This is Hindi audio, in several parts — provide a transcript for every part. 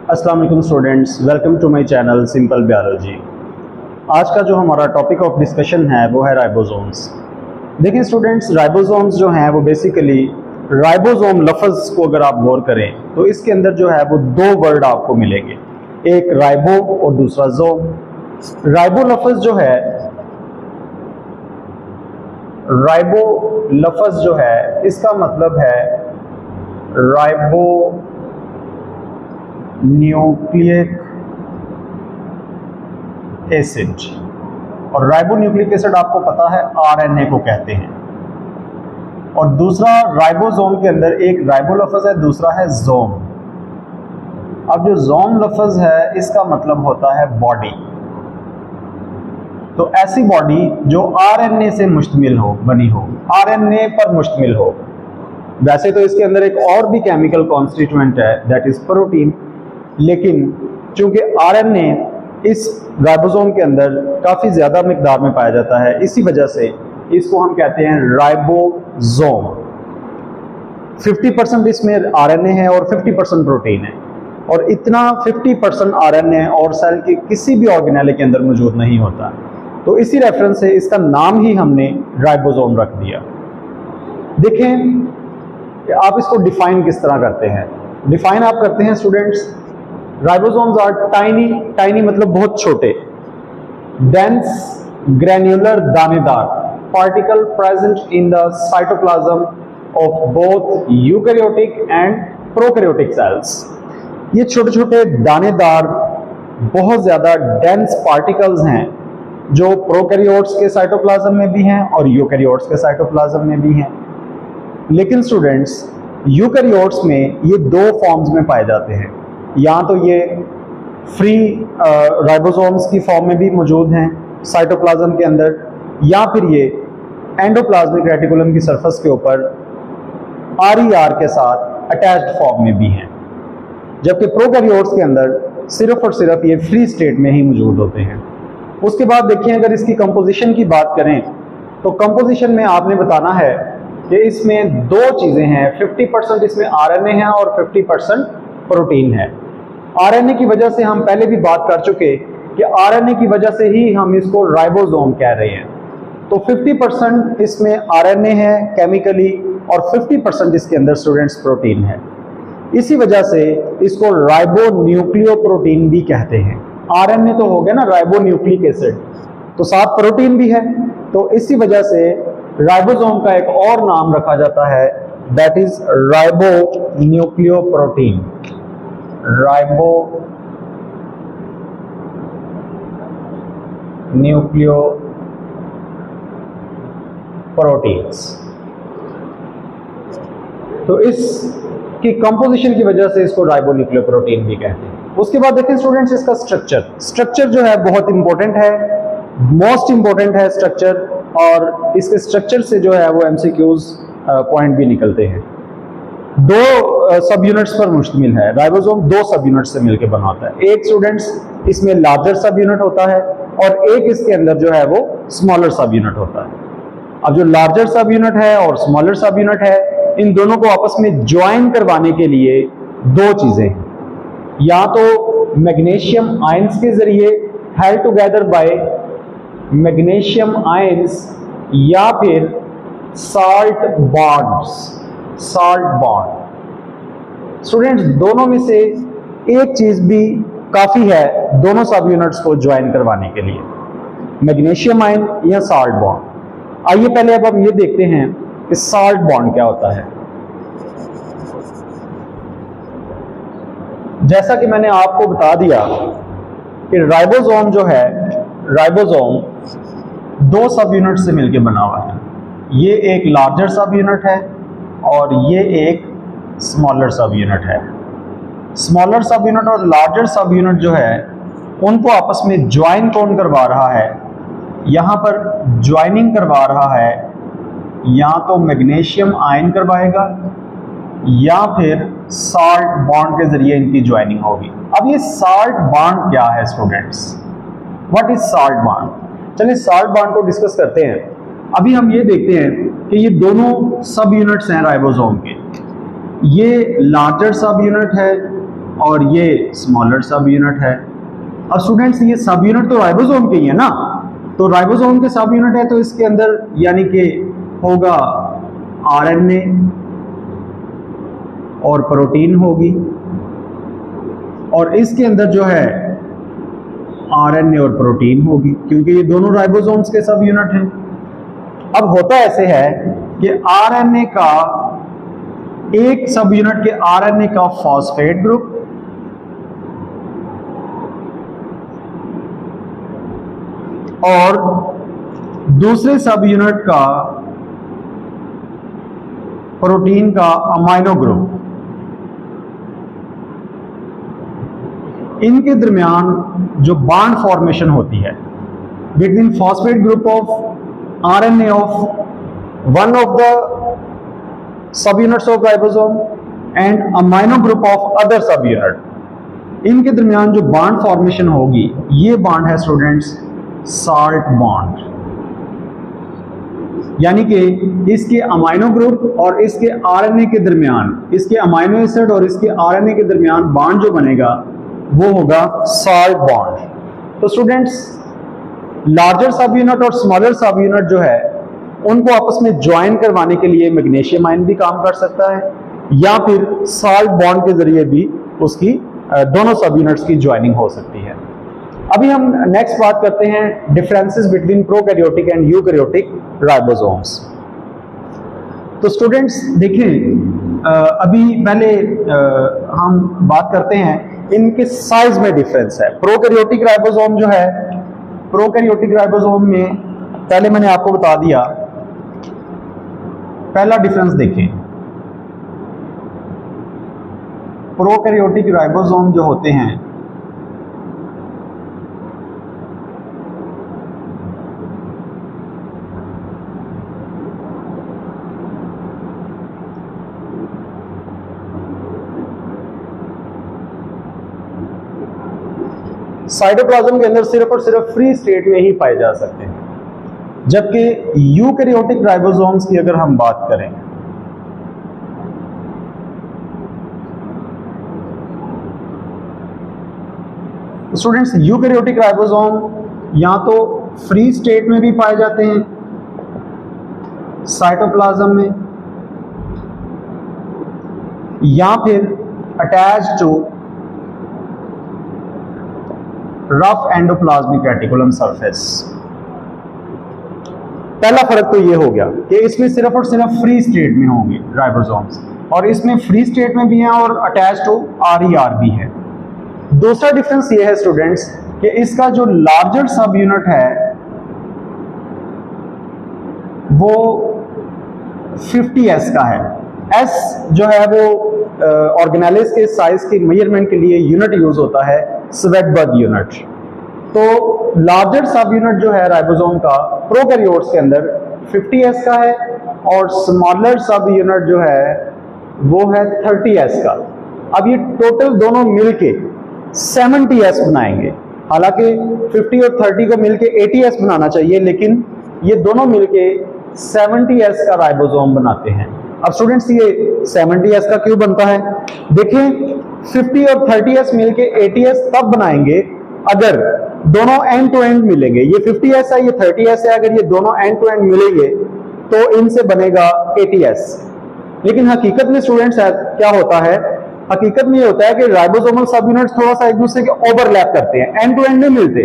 अस्सलाम वालेकुम students, welcome to my channel simple biology. आज का जो हमारा टॉपिक ऑफ डिस्कशन है वो है राइबोसोम्स। देखिए स्टूडेंट्स, राइबोसोम्स जो हैं वो बेसिकली राइबोसोम लफ्ज़ को अगर आप गौर करें तो इसके अंदर जो है वो दो वर्ड आपको मिलेंगे, एक राइबो और दूसरा जोम। राइबो लफ्ज़ जो है, राइबो लफ्ज़ जो है इसका मतलब है राइबो न्यूक्लिक एसिड, और राइबो न्यूक्लिक एसिड आपको पता है आरएनए को कहते हैं। और दूसरा राइबोसोम के अंदर एक राइबो लफ्ज़ है, दूसरा है जोम। अब जो जोम लफ्ज़ है इसका मतलब होता है बॉडी। तो ऐसी बॉडी जो आरएनए से मुश्तमिल हो, बनी हो, आरएनए पर मुश्तमिल हो। वैसे तो इसके अंदर एक और भी केमिकल कॉन्स्टिट्यूएंट है, दैट इज प्रोटीन, लेकिन चूंकि आरएनए इस राइबोसोम के अंदर काफ़ी ज़्यादा मिकदार में पाया जाता है, इसी वजह से इसको हम कहते हैं राइबोसोम। 50% इसमें आरएनए है और 50% प्रोटीन है, और इतना 50% आरएनए और सेल के किसी भी ऑर्गेनेल के अंदर मौजूद नहीं होता। तो इसी रेफरेंस से इसका नाम ही हमने राइबोसोम रख दिया। देखें आप इसको डिफाइन किस तरह करते हैं। डिफाइन आप करते हैं students, ribosomes are tiny, tiny मतलब बहुत छोटे, डेंस ग्रैन्युलर दानेदार particle present in the cytoplasm of both eukaryotic and prokaryotic cells. ये छोटे छोटे दानेदार बहुत ज़्यादा डेंस पार्टिकल्स हैं जो प्रोकैरियोट्स के साइटोप्लाज्म में भी हैं और यूकैरियोट्स के साइटोप्लाज्म में भी हैं। लेकिन स्टूडेंट्स, यूकैरियोट्स में ये दो फॉर्म्स में पाए जाते हैं। या तो ये फ्री राइबोसोम्स की फॉर्म में भी मौजूद हैं साइटोप्लाज्म के अंदर, या फिर ये एंडोप्लाज्मिक रेटिकुलम की सरफेस के ऊपर आरईआर के साथ अटैच्ड फॉर्म में भी हैं। जबकि प्रोकैरियोट्स के अंदर सिर्फ और सिर्फ ये फ्री स्टेट में ही मौजूद होते हैं। उसके बाद देखिए, अगर इसकी कंपोजिशन की बात करें तो कंपोजिशन में आपने बताना है कि इसमें दो चीज़ें हैं, 50% इसमें आरएनए है और 50% प्रोटीन है। आरएनए की वजह से हम पहले भी बात कर चुके कि आरएनए की वजह से ही हम इसको राइबोसोम कह रहे हैं। तो 50% इसमें आरएनए है केमिकली और 50% इसके अंदर स्टूडेंट्स प्रोटीन है। इसी वजह से इसको राइबो न्यूक्लियोप्रोटीन भी कहते हैं। आरएनए तो हो गया ना राइबो न्यूक्लिक एसिड, तो साथ प्रोटीन भी है, तो इसी वजह से राइबोसोम का एक और नाम रखा जाता है, that is ribo nucleoprotein. Ribo nucleo proteins. तो इसकी कंपोजिशन की वजह से इसको राइबो न्यूक्लियोप्रोटीन भी कहते हैं। उसके बाद देखें स्टूडेंट्स, इसका स्ट्रक्चर जो है बहुत इंपॉर्टेंट है, मोस्ट इंपॉर्टेंट है स्ट्रक्चर, और इसके स्ट्रक्चर से जो है वो एमसीक्यूज पॉइंट भी निकलते हैं। दो सब यूनिट्स पर मुश्तमिल है राइबोसोम, दो सब यूनिट्स से मिलकर बना होता है। एक स्टूडेंट्स इसमें लार्जर सब यूनिट होता है और एक इसके अंदर जो है वो स्मॉलर सब यूनिट होता है। अब जो लार्जर सब यूनिट है और स्मॉलर सब यूनिट है, इन दोनों को आपस में ज्वाइन करवाने के लिए दो चीजें हैं, या तो मैग्नीशियम आयंस के जरिए held together by magnesium ions, या फिर salt bonds, salt bond. Students, दोनों में से एक चीज भी काफी है दोनों सब यूनिट्स को ज्वाइन करवाने के लिए, मैग्नीशियम आयन या साल्ट बॉन्ड। आइए पहले अब हम ये देखते हैं कि साल्ट बॉन्ड क्या होता है। जैसा कि मैंने आपको बता दिया कि राइबोसोम जो है, राइबोसोम दो सब यूनिट से मिलकर बना हुआ है। ये एक लार्जर सब यूनिट है और ये एक स्मॉलर सब यूनिट है। स्मॉलर सब यूनिट और लार्जर सब यूनिट जो है उनको आपस में ज्वाइन कौन करवा रहा है? यहाँ पर ज्वाइनिंग करवा रहा है या तो मैग्नीशियम आयन करवाएगा या फिर साल्ट बॉन्ड के जरिए इनकी ज्वाइनिंग होगी। अब ये साल्ट बॉन्ड क्या है students? What is salt bond? चलिए साल्ट बॉन्ड को डिस्कस करते हैं। अभी हम ये देखते हैं कि ये दोनों सब यूनिट्स हैं राइबोसोम के, ये लार्जर सब यूनिट है और ये स्मॉलर सब यूनिट है। अब स्टूडेंट्स ये सब यूनिट तो राइबोसोम के ही है ना, तो राइबोसोम के सब यूनिट है तो इसके अंदर यानी कि होगा आरएनए और प्रोटीन होगी, और इसके अंदर जो है आरएनए और प्रोटीन होगी, क्योंकि ये दोनों राइबोसोम्स के सब यूनिट हैं। अब होता ऐसे है कि आरएनए का एक सब यूनिट के आरएनए का फॉस्फेट ग्रुप और दूसरे सब यूनिट का प्रोटीन का अमाइनो ग्रुप, इनके दरमियान जो बॉन्ड फॉर्मेशन होती है between phosphate group of RNA of one of the sub units of ribosome and amino group of other सब यूनिट, इनके दरमियान जो बॉन्ड फॉर्मेशन होगी ये बॉन्ड है स्टूडेंट्स साल्ट बॉन्ड। यानी कि इसके अमाइनो ग्रुप और इसके आरएनए के दरमियान, इसके अमाइनो एसिड और इसके आरएनए के दरमियान बॉन्ड जो बनेगा वो होगा साल्ट बॉन्ड। तो स्टूडेंट्स लार्जर सब यूनिट और स्मॉलर सब यूनिट जो है उनको आपस में ज्वाइन करवाने के लिए मैग्नीशियम आयन भी काम कर सकता है, या फिर साल्ट बॉन्ड के जरिए भी उसकी दोनों सब यूनिट्स की ज्वाइनिंग हो सकती है। अभी हम नेक्स्ट बात करते हैं differences between prokaryotic and eukaryotic ribosomes. तो स्टूडेंट्स देखें, अभी पहले हम बात करते हैं इनके साइज में डिफरेंस है। प्रोकैरियोटिक राइबोसोम जो है, प्रोकैरियोटिक राइबोसोम में पहले मैंने आपको बता दिया, पहला डिफरेंस देखें, प्रोकैरियोटिक राइबोसोम जो होते हैं साइटोप्लाज्म के अंदर सिर्फ और सिर्फ फ्री स्टेट में ही पाए जा सकते हैं, जबकि यूकैरियोटिक राइबोसोम्स की अगर हम बात करें स्टूडेंट्स, यूकैरियोटिक राइबोसोम या तो फ्री स्टेट में भी पाए जाते हैं साइटोप्लाज्म में, या फिर attached to rough endoplasmic reticulum surface. पहला फर्क तो ये हो गया कि इसमें सिर्फ और सिर्फ फ्री स्टेट में होंगे राइबोसोम्स, और इसमें फ्री स्टेट में भी हैं और अटैच टू आरईआर भी है। दूसरा डिफरेंस ये है स्टूडेंट्स कि इसका जो लार्जर सब यूनिट है वो 50s का है। एस जो है वो ऑर्गेनेलिस के साइज के मेजरमेंट के लिए यूनिट यूज होता है स्वेडबर्ग यूनिट। तो लार्जर सब यूनिट जो है राइबोसोम का प्रोकैरियोट्स के अंदर 50s का है, और स्मॉलर सब यूनिट जो है वो है 30s का। अब ये टोटल दोनों मिलके 70s बनाएंगे, हालांकि 50 और 30 को मिलके 80s बनाना चाहिए, लेकिन ये दोनों मिलके 70s का राइबोसोम बनाते हैं। अब स्टूडेंट्स ये 70s का क्यों बनता है? देखिए 50 और 30s मिलके 80s तब बनाएंगे अगर दोनों एंड टू एंड मिलेंगे। ये 50s है, ये 30s है, अगर ये दोनों एंड टू एंड मिलेंगे तो इनसे बनेगा 80s। लेकिन हकीकत में स्टूडेंट्स क्या होता है, हकीकत में ये होता है कि राइबोसोमल सब यूनिट्स थोड़ा सा एक दूसरे के ओवरलैप करते हैं, एंड टू एंड नहीं मिलते,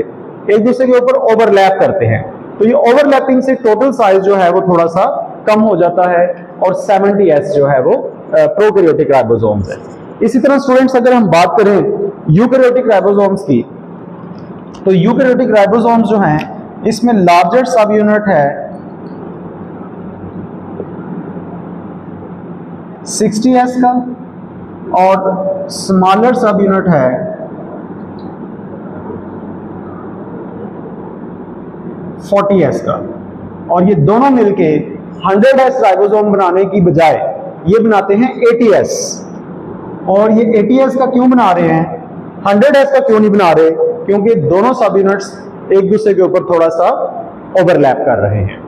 एक दूसरे के ऊपर ओवरलैप करते हैं। तो ये ओवरलैपिंग से टोटल साइज जो है वो थोड़ा सा कम हो जाता है, और 70s जो है वो प्रोकैरियोटिक राइबोसोम्स है। इसी तरह स्टूडेंट्स अगर हम बात करें यूकैरियोटिक राइबोसोम्स की, तो यूकैरियोटिक राइबोसोम्स जो हैं इसमें लार्जर सब यूनिट है 60s का, और स्मॉलर सब यूनिट है 40s का, और ये दोनों मिलके 100s राइबोसोम बनाने की बजाय ये बनाते हैं 80s। और ये 80s का क्यों बना रहे हैं, 100s का क्यों नहीं बना रहे? क्योंकि दोनों सब यूनिट्स एक दूसरे के ऊपर थोड़ा सा ओवरलैप कर रहे हैं।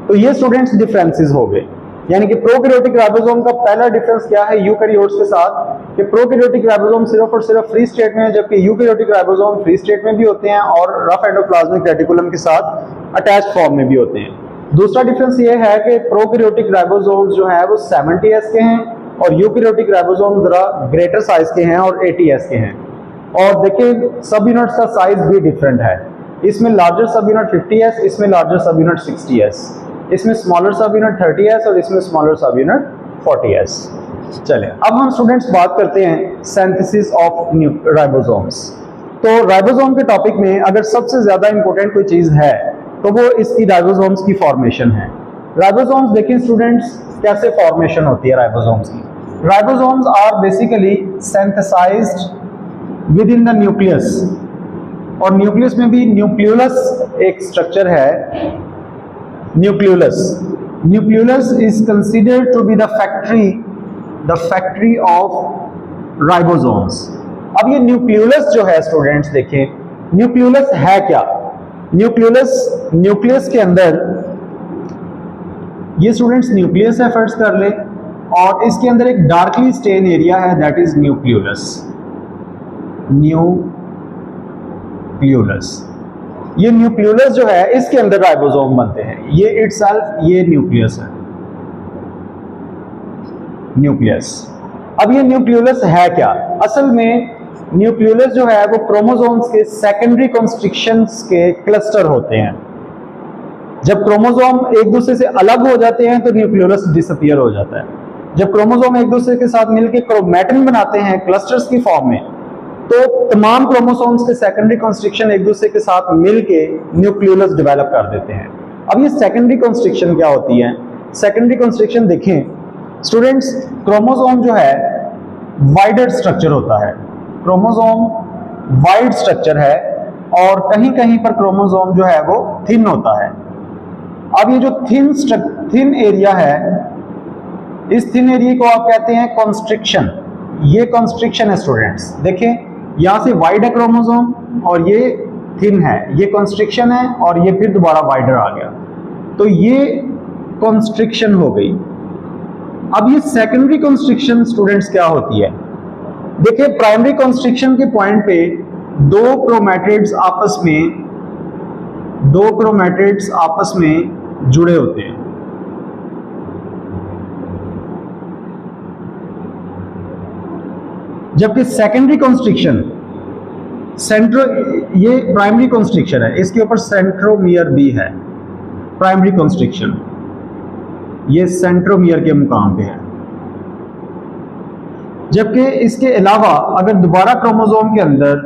तो ये स्टूडेंट्स डिफरेंसेस हो गए। यानी कि प्रोकैरियोटिक राइबोसोम का पहला डिफरेंस क्या है यूकैरियोट्स के साथ, कि प्रोकैरियोटिक राइबोसोम सिर्फ और सिर्फ फ्री स्टेट में है, जबकि यूकैरियोटिक राइबोसोम फ्री स्टेट में भी होते हैं और रफ एंडोप्लाज्मिक रेटिकुलम के साथ अटैच्ड फॉर्म में भी होते हैं। दूसरा डिफरेंस ये है कि प्रोकैरियोटिक राइबोसोम्स जो है वो 70s के हैं और यूकैरियोटिक राइबोसोम जरा ग्रेटर साइज के हैं और 80s के हैं। और देखिए सब यूनिट्स का साइज भी डिफरेंट है, इसमें लार्जर सब यूनिट 50s, इसमें लार्जर सब यूनिट 60s, इसमें स्मॉलर सब यूनिट 30s और इसमें स्मॉलर सब यूनिट 40s। चलिए अब हम स्टूडेंट्स बात करते हैं सिंथेसिस ऑफ राइबोसोम्स। तो राइबोसोम के टॉपिक में अगर सबसे ज्यादा इंपॉर्टेंट कोई चीज है तो वो इसकी राइबोसोम्स की फॉर्मेशन है। राइबोसोम्स देखिए स्टूडेंट्स कैसे फॉर्मेशन होती है राइबोसोम्स की। Ribosomes are basically synthesized within the nucleus, और न्यूक्लियस में भी न्यूक्लियोलस एक स्ट्रक्चर है। Nucleolus is considered to be the factory of ribosomes. अब ये न्यूक्लियोलस जो है स्टूडेंट्स देखें, न्यूक्लियोलस है क्या? न्यूक्लियस के अंदर ये स्टूडेंट्स न्यूक्लियस है फर्स्ट कर ले, और इसके अंदर एक डार्कली स्टेन एरिया है दैट इज न्यूक्लियोलस। ये न्यूक्लियोलस जो है इसके अंदर राइबोसोम बनते हैं। ये इटसेल्फ ये न्यूक्लियस है, न्यूक्लियस। अब ये न्यूक्लियोलस है क्या? असल में न्यूक्लियोलस जो है वो क्रोमोसोम्स के सेकेंडरी कॉन्स्ट्रिक्शंस के क्लस्टर होते हैं। जब क्रोमोसोम एक दूसरे से अलग हो जाते हैं तो न्यूक्लियोलस डिसअपीयर हो जाता है। जब क्रोमोसोम एक दूसरे के साथ मिलकर क्रोमैटिन बनाते हैं क्लस्टर्स की फॉर्म में, तो तमाम क्रोमोसोम्स के सेकेंडरी कॉन्स्ट्रिक्शन एक दूसरे के साथ मिलके न्यूक्लियोलस डेवलप कर देते हैं। अब ये सेकेंडरी कॉन्स्ट्रिक्शन क्या होती है? सेकेंडरी कॉन्स्ट्रिक्शन देखें स्टूडेंट्स, क्रोमोसोम जो है वाइडर स्ट्रक्चर होता है, क्रोमोसोम वाइड स्ट्रक्चर है, और कहीं कहीं पर क्रोमोसोम जो है वो थिन होता है। अब ये जो थिन एरिया है, इस थिन एरिया को आप कहते हैं कॉन्स्ट्रिक्शन। ये कॉन्स्ट्रिक्शन है स्टूडेंट्स, देखें यहां से वाइड है क्रोमोसोम और ये थिन है, ये कॉन्स्ट्रिक्शन है और ये फिर दोबारा वाइडर आ गया, तो ये कॉन्स्ट्रिक्शन हो गई। अब ये सेकेंडरी कॉन्स्ट्रिक्शन स्टूडेंट्स क्या होती है? देखिए प्राइमरी कॉन्स्ट्रिक्शन के पॉइंट पे दो क्रोमैटिड्स आपस में जुड़े होते हैं। जबकि सेकेंडरी कॉन्स्ट्रिक्शन ये प्राइमरी कॉन्स्ट्रिक्शन है, इसके ऊपर सेंट्रोमियर भी है। प्राइमरी कॉन्स्ट्रिक्शन ये सेंट्रोमियर के मुकाम पे है। जबकि इसके अलावा अगर दोबारा क्रोमोसोम के अंदर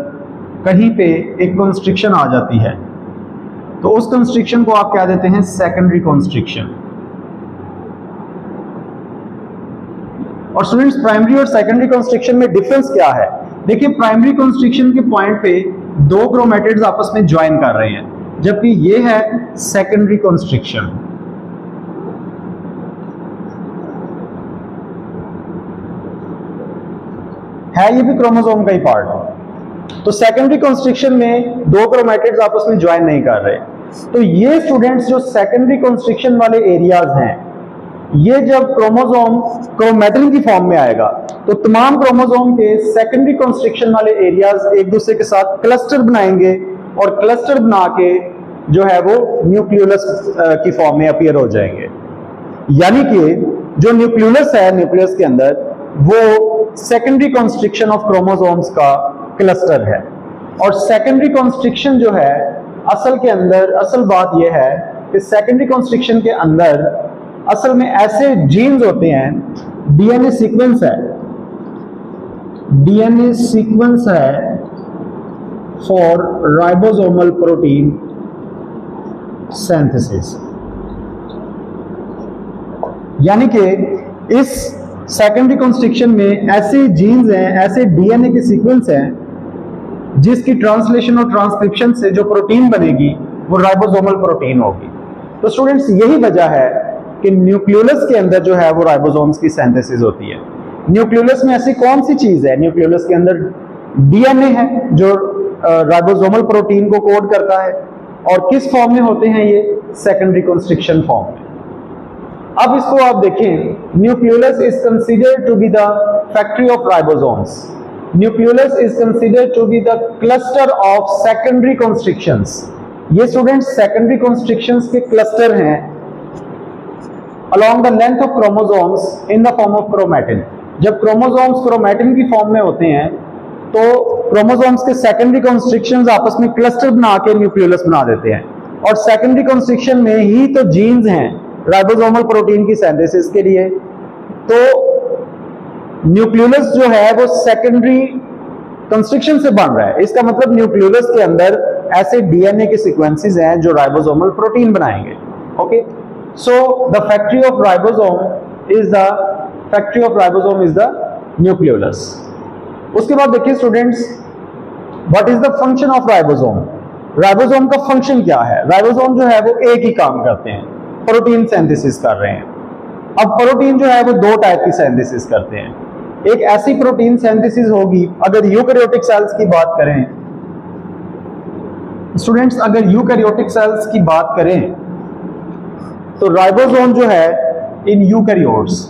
कहीं पे एक कॉन्स्ट्रिक्शन आ जाती है तो उस कॉन्स्ट्रिक्शन को आप क्या देते हैं? Secondary constriction. और स्टूडेंट्स प्राइमरी और सेकेंडरी कॉन्स्ट्रिक्शन में डिफरेंस क्या है? देखिए प्राइमरी कॉन्स्ट्रिक्शन के पॉइंट पे दो क्रोमैटिड्स आपस में ज्वाइन कर रहे हैं, जबकि ये है सेकेंडरी कॉन्स्ट्रिक्शन। है ये भी क्रोमोसोम का ही पार्ट है। तो सेकेंडरी कॉन्स्ट्रिक्शन में दो क्रोमैटिड्स आपस में ज्वाइन नहीं कर रहे। तो ये स्टूडेंट्स जो सेकेंडरी कॉन्स्ट्रिक्शन वाले एरियाज हैं, ये जब क्रोमोसोम क्रोमैटिन की फॉर्म में आएगा तो तमाम क्रोमोसोम के सेकेंडरी कॉन्स्ट्रिक्शन वाले एरियाज एक दूसरे के साथ क्लस्टर बनाएंगे और क्लस्टर बना के जो है वो न्यूक्लियोलस की फॉर्म में अपीयर हो जाएंगे। यानी कि जो न्यूक्लियोलस है, न्यूक्लियस के अंदर वो सेकेंडरी कॉन्स्ट्रिक्शन ऑफ क्रोमोसोम्स का क्लस्टर है। और सेकेंडरी कॉन्स्ट्रिक्शन जो है असल के अंदर असल बात यह है कि सेकेंडरी कॉन्स्ट्रिक्शन के अंदर असल में ऐसे जीन्स होते हैं, डीएनए सीक्वेंस है फॉर राइबोसोमल प्रोटीन सिंथेसिस। यानी कि इस सेकेंडरी कॉन्स्ट्रिक्शन में ऐसे जीन्स हैं, ऐसे डीएनए के सीक्वेंस हैं जिसकी ट्रांसलेशन और ट्रांसक्रिप्शन से जो प्रोटीन बनेगी वो राइबोसोमल प्रोटीन होगी। तो स्टूडेंट्स यही वजह है कि न्यूक्लियोलस के अंदर जो है वो राइबोसोम्स की सिंथेसिस होती है। न्यूक्लियोलस में ऐसी कौन सी चीज है? न्यूक्लियोलस के अंदर डीएनए है जो राइबोसोमल प्रोटीन को कोड करता है, और किस फॉर्म में होते हैं ये? सेकेंडरी कॉन्स्ट्रिक्शन फॉर्म में। अब इसको आप देखें, nucleolus is considered to be the factory of ribosomes. Nucleolus is considered to be the cluster of secondary constrictions. ये स्टूडेंट्स सेकेंडरी कॉन्स्ट्रिक्शंस के क्लस्टर हैं along the length of chromosomes in the form of chromatin। जब क्रोमोसोम्स क्रोमैटिन की फॉर्म में होते हैं तो क्रोमोसोम्स के सेकेंडरी कॉन्स्ट्रिक्शंस आपस में क्लस्टर बना के न्यूक्लियोलस बना देते हैं, और सेकेंडरी कॉन्स्ट्रिक्शन में ही तो जीन्स हैं राइबोसोमल प्रोटीन की सिंथेसिस के लिए। तो न्यूक्लियोलस जो है वो सेकेंडरी कंस्ट्रिक्शन से बन रहा है। इसका मतलब न्यूक्लियोलस के अंदर ऐसे डीएनए के सीक्वेंसेस हैं जो राइबोसोमल प्रोटीन बनाएंगे। Okay, so the factory of ribosome is the nucleolus। उसके बाद देखिए students, what is the function of ribosome। Ribosome का फंक्शन क्या है? राइबोसोम जो है वो एक ही काम करते हैं, प्रोटीन सिंथेसिस कर रहे हैं। अब प्रोटीन जो है वो दो टाइप की सिंथेसिस करते हैं। एक ऐसी प्रोटीन सिंथेसिस होगी, अगर यूकैरियोटिक सेल्स की बात करें स्टूडेंट्स, अगर यूकैरियोटिक सेल्स की बात करें तो राइबोसोम जो है इन यूकैरियोट्स